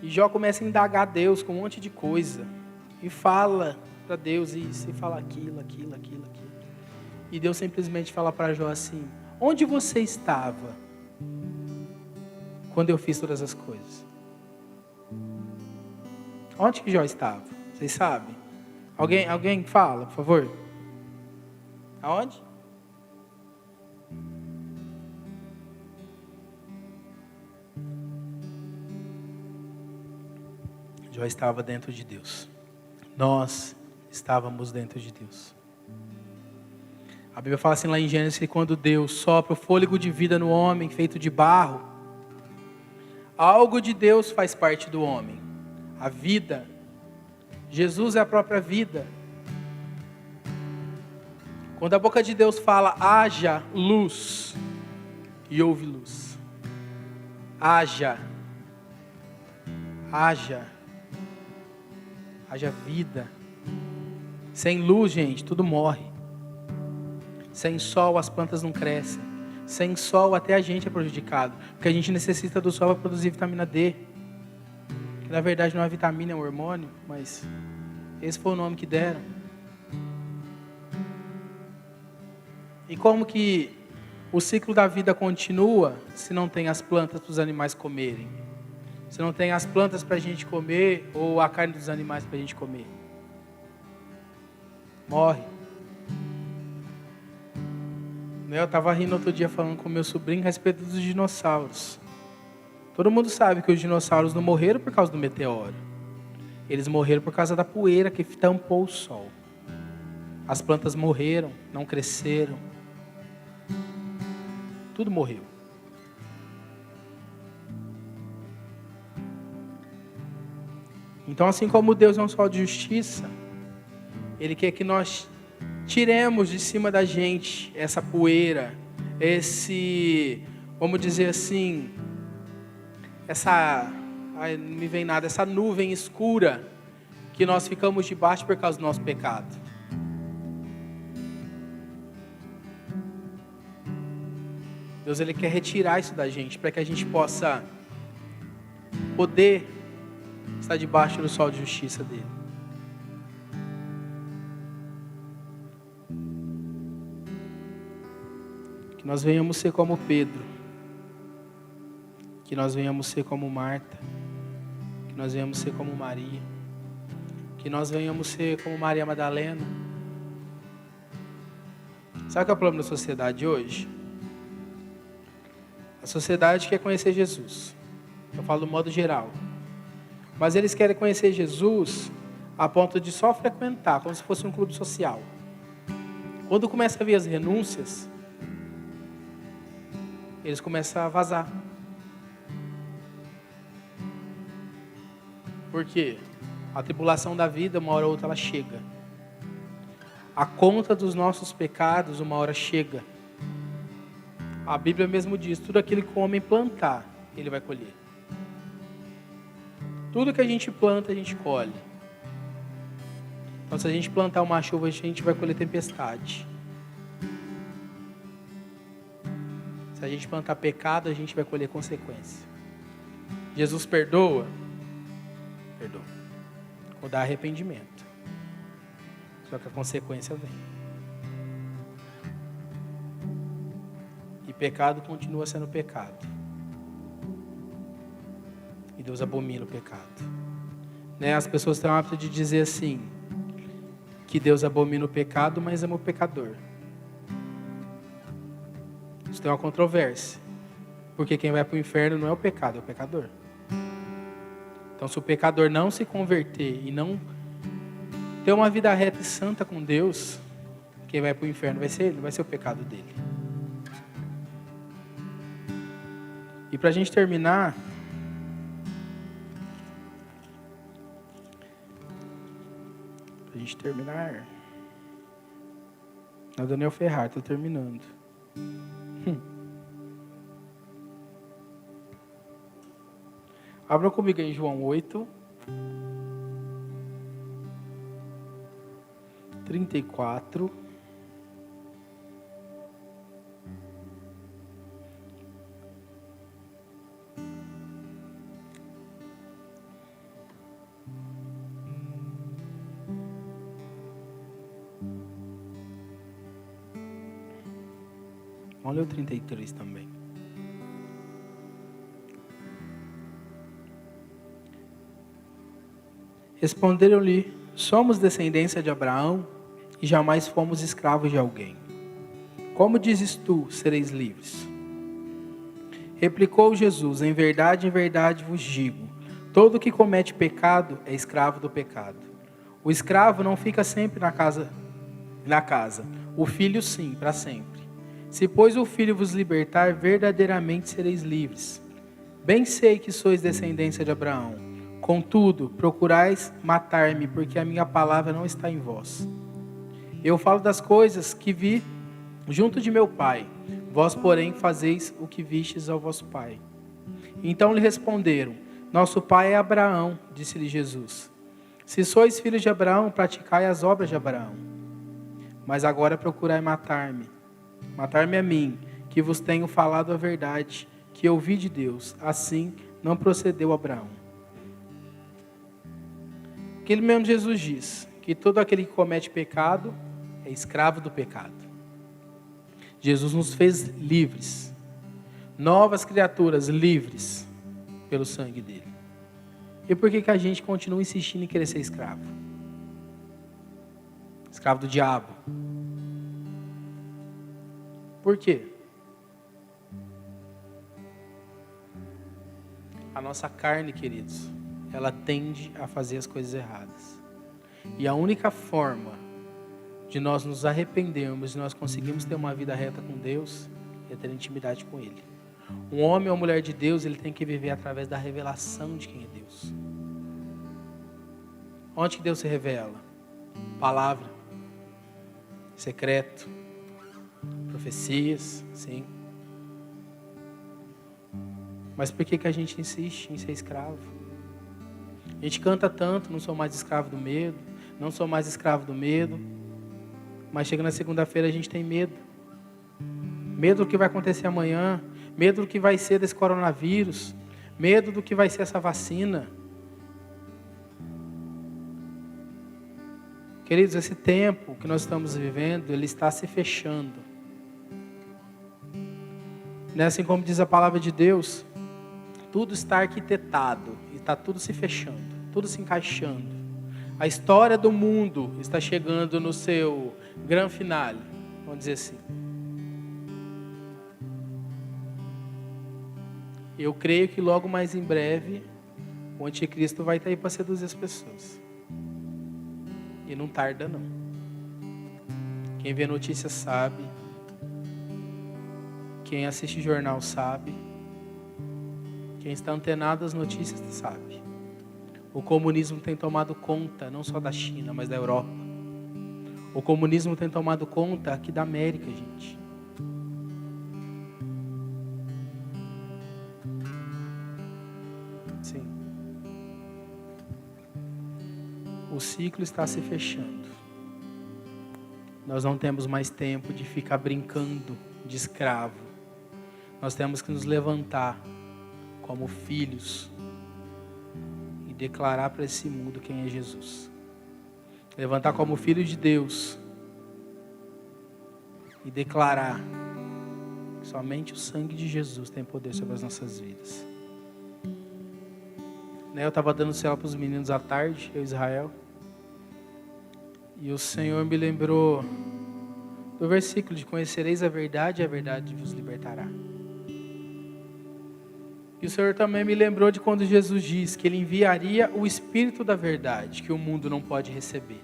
E Jó começa a indagar a Deus com um monte de coisa. E fala para Deus isso, e fala aquilo. E Deus simplesmente fala para Jó assim: onde você estava quando eu fiz todas as coisas? Onde que Jó estava? Vocês sabem? Alguém fala, por favor? Aonde? Jó estava dentro de Deus. Nós estávamos dentro de Deus. A Bíblia fala assim lá em Gênesis que quando Deus sopra o fôlego de vida no homem feito de barro, algo de Deus faz parte do homem. A vida. Jesus é a própria vida. Quando a boca de Deus fala, haja luz, e houve luz. Haja vida. Sem luz, gente, tudo morre. Sem sol as plantas não crescem. Sem sol até a gente é prejudicado. Porque a gente necessita do sol para produzir vitamina D. Que na verdade não é vitamina, é um hormônio. Mas esse foi o nome que deram. E como que o ciclo da vida continua se não tem as plantas para os animais comerem? Se não tem as plantas para a gente comer ou a carne dos animais para a gente comer? Morre. Eu estava rindo outro dia falando com meu sobrinho a respeito dos dinossauros. Todo mundo sabe que os dinossauros não morreram por causa do meteoro. Eles morreram por causa da poeira que tampou o sol. As plantas morreram, não cresceram. Tudo morreu. Então, assim como Deus é um sol de justiça, Ele quer que nós tiremos de cima da gente essa poeira, vamos dizer assim, não me vem nada, essa nuvem escura que nós ficamos debaixo por causa do nosso pecado. Deus, Ele quer retirar isso da gente, para que a gente possa poder estar debaixo do sol de justiça dEle. Que nós venhamos ser como Pedro. Que nós venhamos ser como Marta. Que nós venhamos ser como Maria. Que nós venhamos ser como Maria Madalena. Sabe qual é o problema da sociedade hoje? A sociedade quer conhecer Jesus. Eu falo do modo geral. Mas eles querem conhecer Jesus a ponto de só frequentar, como se fosse um clube social. Quando começa a ver as renúncias, eles começam a vazar. Por quê? A tribulação da vida, uma hora ou outra, ela chega. A conta dos nossos pecados, uma hora chega. A Bíblia mesmo diz, tudo aquilo que o homem plantar, ele vai colher. Tudo que a gente planta, a gente colhe. Então, se a gente plantar uma chuva, a gente vai colher tempestade. Se a gente plantar pecado, a gente vai colher consequência. Jesus perdoa? Perdoa. Quando dá arrependimento. Só que a consequência vem. E pecado continua sendo pecado. E Deus abomina o pecado. Né? As pessoas têm o hábito de dizer assim, que Deus abomina o pecado, mas ama o pecador. Isso tem uma controvérsia. Porque quem vai para o inferno não é o pecado, é o pecador. Então, se o pecador não se converter e não ter uma vida reta e santa com Deus, quem vai para o inferno vai ser ele, não vai ser o pecado dele. E para a gente terminar, é o Daniel Ferrar, estou terminando. Abra comigo em João 8, 34. Vamos ler o 33 também. Responderam-lhe: somos descendência de Abraão e jamais fomos escravos de alguém. Como dizes tu, sereis livres? Replicou Jesus: em verdade vos digo, todo que comete pecado é escravo do pecado. O escravo não fica sempre na casa, o filho sim, para sempre. Se, pois, o filho vos libertar, verdadeiramente sereis livres. Bem sei que sois descendência de Abraão. Contudo, procurais matar-me, porque a minha palavra não está em vós. Eu falo das coisas que vi junto de meu pai. Vós, porém, fazeis o que vistes ao vosso pai. Então lhe responderam: nosso pai é Abraão, disse-lhe Jesus. Se sois filhos de Abraão, praticai as obras de Abraão. Mas agora procurai matar-me a mim, que vos tenho falado a verdade, que ouvi de Deus. Assim não procedeu Abraão. Aquele mesmo Jesus diz que todo aquele que comete pecado é escravo do pecado. Jesus nos fez livres, novas criaturas livres pelo sangue dele. E por que a gente continua insistindo em querer ser escravo? Escravo do diabo. Por quê? A nossa carne, queridos, ela tende a fazer as coisas erradas. E a única forma de nós nos arrependermos e nós conseguirmos ter uma vida reta com Deus é ter intimidade com Ele. Um homem ou mulher de Deus, ele tem que viver através da revelação de quem é Deus. Onde que Deus se revela? Palavra, secreto, profecias, sim. Mas por que a gente insiste em ser escravo? A gente canta tanto, não sou mais escravo do medo, não sou mais escravo do medo. Mas chega na segunda-feira a gente tem medo. Medo do que vai acontecer amanhã, medo do que vai ser desse coronavírus, medo do que vai ser essa vacina. Queridos, esse tempo que nós estamos vivendo, ele está se fechando. Não é assim como diz a palavra de Deus? Tudo está arquitetado e está tudo se fechando, tudo se encaixando. A história do mundo está chegando no seu grande finale, vamos dizer assim. Eu creio que logo mais em breve, o anticristo vai estar aí para seduzir as pessoas. E não tarda não. Quem vê notícias sabe. Quem assiste jornal sabe. Quem está antenado às notícias sabe. O comunismo tem tomado conta, não só da China, mas da Europa. O comunismo tem tomado conta aqui da América, gente. Sim. O ciclo está se fechando. Nós não temos mais tempo de ficar brincando de escravo. Nós temos que nos levantar como filhos e declarar para esse mundo quem é Jesus. Levantar como filho de Deus e declarar que somente o sangue de Jesus tem poder sobre as nossas vidas. né? Eu estava dando célula para os meninos à tarde, eu e Israel. E o Senhor me lembrou do versículo de conhecereis a verdade e a verdade vos libertará. E o Senhor também me lembrou de quando Jesus diz que Ele enviaria o Espírito da verdade, que o mundo não pode receber.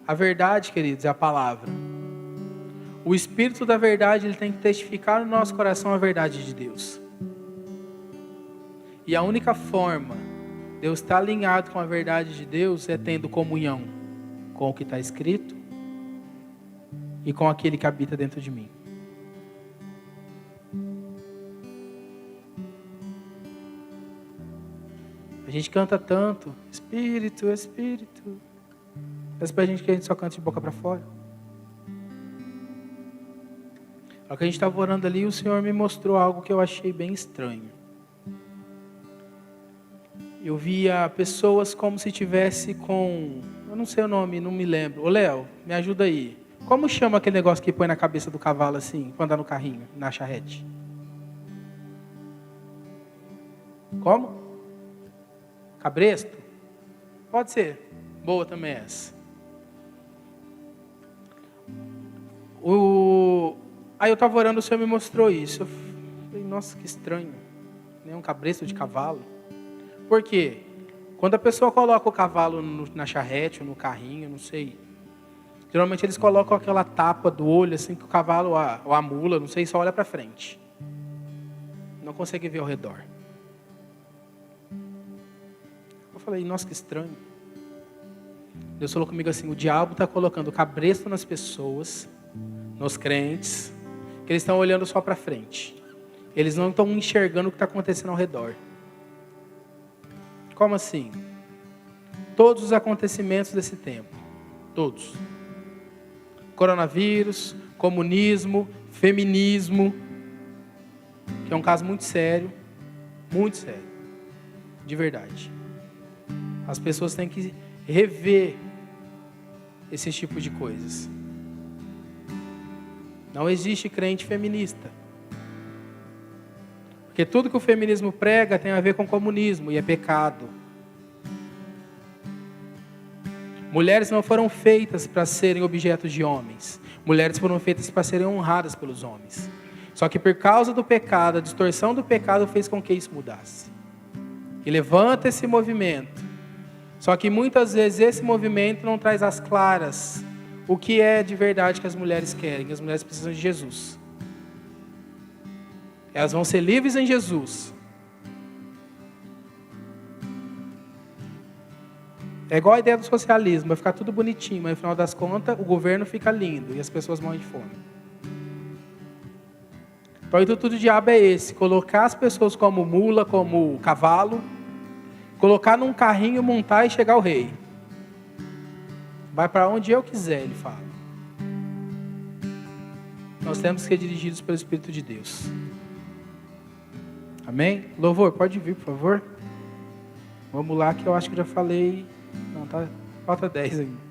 A verdade, queridos, é a palavra. O Espírito da verdade, ele tem que testificar no nosso coração a verdade de Deus. E a única forma de eu estar alinhado com a verdade de Deus é tendo comunhão com o que está escrito e com aquele que habita dentro de mim. A gente canta tanto, Espírito, Espírito. Mas pra gente que a gente só canta de boca para fora. A hora que a gente estava orando ali, o Senhor me mostrou algo que eu achei bem estranho. Eu via pessoas como se tivesse com... Eu não sei o nome, não me lembro. Ô Léo, me ajuda aí. Como chama aquele negócio que põe na cabeça do cavalo assim, quando anda no carrinho, na charrete? Como? Cabresto? Pode ser. Boa também essa. Aí eu estava orando, o Senhor me mostrou isso. Eu falei, nossa, que estranho. Nem um cabresto de cavalo. Por quê? Quando a pessoa coloca o cavalo na charrete ou no carrinho, não sei. Geralmente eles colocam aquela tapa do olho, assim, que o cavalo ou a mula, não sei, só olha para frente. Não consegue ver ao redor. Eu falei, nossa, que estranho. Deus falou comigo assim, o diabo está colocando cabresto nas pessoas, nos crentes, que eles estão olhando só para frente. Eles não estão enxergando o que está acontecendo ao redor. Como assim? Todos os acontecimentos desse tempo. Todos. Coronavírus, comunismo, feminismo, que é um caso muito sério, de verdade. As pessoas têm que rever esse tipo de coisas. Não existe crente feminista. Porque tudo que o feminismo prega tem a ver com comunismo e é pecado. Mulheres não foram feitas para serem objetos de homens. Mulheres foram feitas para serem honradas pelos homens. Só que por causa do pecado, a distorção do pecado fez com que isso mudasse. E levanta esse movimento. Só que muitas vezes esse movimento não traz às claras o que é de verdade que as mulheres querem. As mulheres precisam de Jesus. Elas vão ser livres em Jesus. É igual a ideia do socialismo, vai ficar tudo bonitinho, mas no final das contas o governo fica lindo e as pessoas morrem de fome. Então o intuito do diabo é esse, colocar as pessoas como mula, como cavalo, colocar num carrinho, montar e chegar ao rei. Vai para onde eu quiser, ele fala. Nós temos que ser dirigidos pelo Espírito de Deus. Amém? Louvor, pode vir, por favor. Vamos lá, que eu acho que já falei. Não, tá, falta 10 ainda.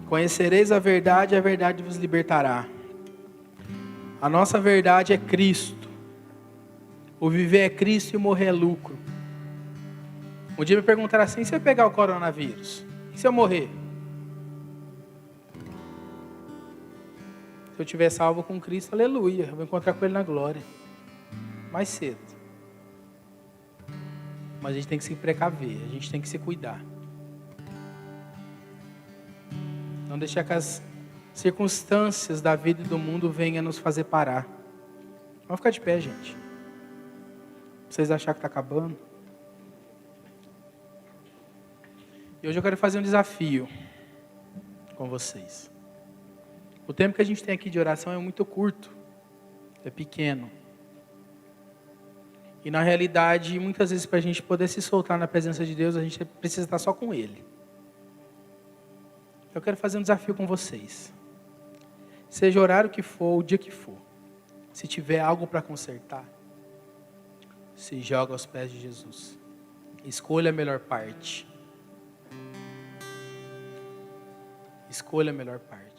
Conhecereis a verdade vos libertará. A nossa verdade é Cristo. O viver é Cristo e o morrer é lucro. Um dia me perguntaram assim, se eu pegar o coronavírus, e se eu morrer? Se eu estiver salvo com Cristo, aleluia, eu vou encontrar com Ele na glória. Mais cedo. Mas a gente tem que se precaver, a gente tem que se cuidar. Não deixar que as circunstâncias da vida e do mundo venham nos fazer parar. Vamos ficar de pé, gente. Vocês acham que está acabando? E hoje eu quero fazer um desafio com vocês. O tempo que a gente tem aqui de oração é muito curto, é pequeno. E na realidade, muitas vezes para a gente poder se soltar na presença de Deus, a gente precisa estar só com Ele. Eu quero fazer um desafio com vocês. Seja o horário que for, o dia que for. Se tiver algo para consertar, se joga aos pés de Jesus. Escolha a melhor parte. Escolha a melhor parte.